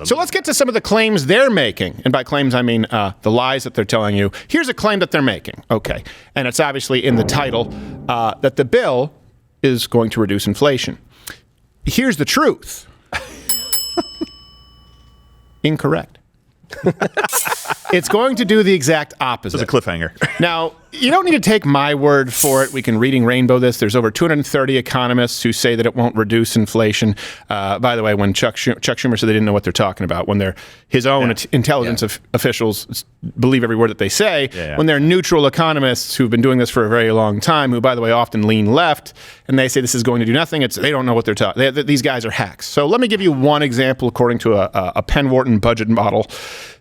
So let's get to some of the claims they're making. And by claims, I mean the lies that they're telling you. Here's a claim that they're making. Okay. And it's obviously in the title that the bill is going to reduce inflation. Here's the truth. Incorrect. It's going to do the exact opposite. It's a cliffhanger. Now, you don't need to take my word for it. We can Reading Rainbow this. There's over 230 economists who say that it won't reduce inflation. By the way, when Chuck Schumer said they didn't know what they're talking about, when his own intelligence officials believe every word that they say, when they're neutral economists who've been doing this for a very long time, who, by the way, often lean left, and they say this is going to do nothing, they don't know what they're talking. These guys are hacks. So let me give you one example according to a Penn Wharton budget model.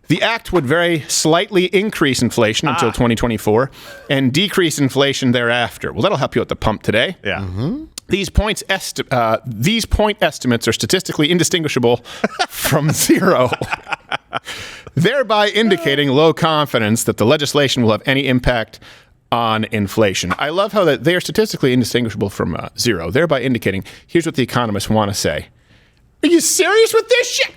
The act would very slightly increase inflation until 2024 and decrease inflation thereafter. Well, that'll help you at the pump today. Yeah. Mm-hmm. These point estimates are statistically indistinguishable from zero, thereby indicating low confidence that the legislation will have any impact on inflation. I love how that they are statistically indistinguishable from zero, thereby indicating here's what the economists want to say. Are you serious with this shit?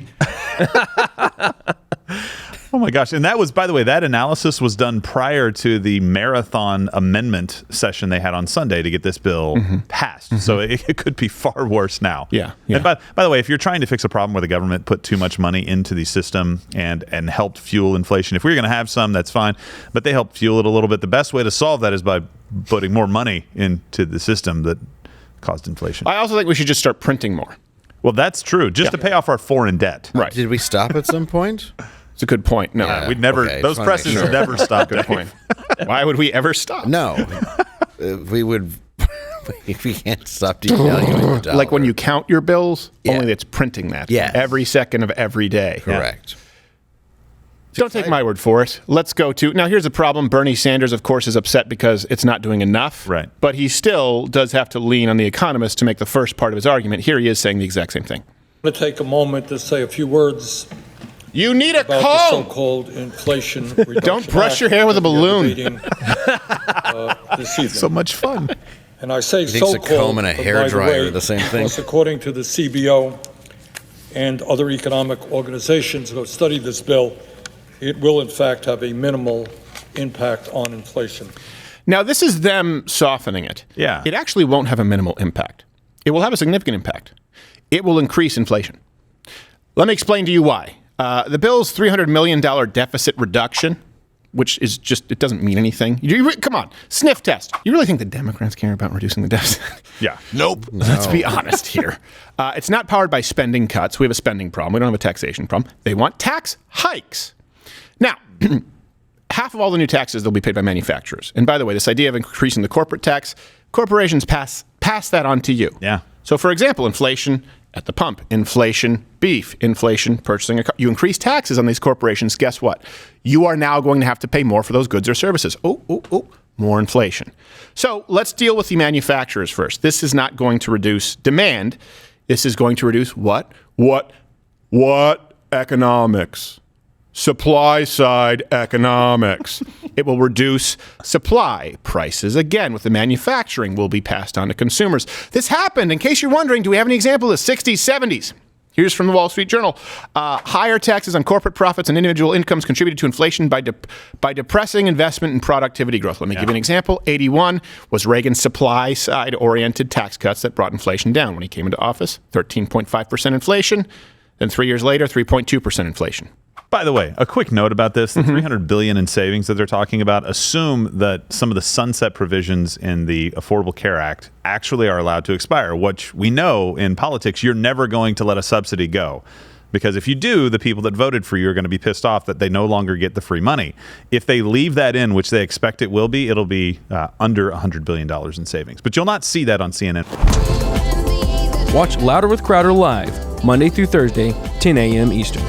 Oh my gosh. And that was, by the way, that analysis was done prior to the marathon amendment session they had on Sunday to get this bill passed. Mm-hmm. So it could be far worse now. Yeah. And by the way, if you're trying to fix a problem where the government put too much money into the system and helped fuel inflation, if we're going to have some, that's fine. But they help fuel it a little bit. The best way to solve that is by putting more money into the system that caused inflation. I also think we should just start printing more. Well, that's true. Just to pay off our foreign debt. Right. Did we stop at some point? It's a good point. No, Yeah. We'd never. Okay, those presses never stopped. Good point. Why would we ever stop? No. We would. We can't stop devaluing the dollar. Like when you count your bills, only it's printing that. Yes. Every second of every day. Correct. Don't take my word for it. Let's go to... Now, here's the problem. Bernie Sanders, of course, is upset because it's not doing enough. Right. But he still does have to lean on the economists to make the first part of his argument. Here he is saying the exact same thing. I'm going to take a moment to say a few words You need a about comb! the so-called Inflation Reduction Don't brush Act your hair with a that we are balloon. debating, this evening. So much fun. And I say thinks a so-called, comb and a but hair by the dryer way, are the same thing. because according to the CBO and other economic organizations that have studied this bill, it will in fact have a minimal impact on inflation. Now, this is them softening it. Yeah. It actually won't have a minimal impact. It will have a significant impact. It will increase inflation. Let me explain to you why. The bill's $300 million deficit reduction, which is just, it doesn't mean anything. Come on, sniff test. You really think the Democrats care about reducing the deficit? Yeah. Nope. Let's be honest here. It's not powered by spending cuts. We have a spending problem. We don't have a taxation problem. They want tax hikes. Now, half of all the new taxes they'll be paid by manufacturers. And by the way, this idea of increasing the corporate tax, corporations pass that on to you. Yeah. So, for example, inflation at the pump, inflation beef, inflation purchasing a car. You increase taxes on these corporations, guess what? You are now going to have to pay more for those goods or services. More inflation. So let's deal with the manufacturers first. This is not going to reduce demand. This is going to reduce what? Economics. Supply side economics. It will reduce supply prices. Again, with the manufacturing will be passed on to consumers. This happened, in case you're wondering, do we have any example of the 60s, 70s? Here's from the Wall Street Journal. Higher taxes on corporate profits and individual incomes contributed to inflation by depressing investment and productivity growth. Let me give you an example. 81 was Reagan's supply side oriented tax cuts that brought inflation down. When he came into office, 13.5% inflation. Then 3 years later, 3.2% inflation. By the way, a quick note about this: the $300 billion in savings that they're talking about assume that some of the sunset provisions in the Affordable Care Act actually are allowed to expire. Which we know in politics, you're never going to let a subsidy go, because if you do, the people that voted for you are going to be pissed off that they no longer get the free money. If they leave that in, which they expect it will be, it'll be under $100 billion in savings. But you'll not see that on CNN. Watch Louder with Crowder live, Monday through Thursday, 10 a.m. Eastern.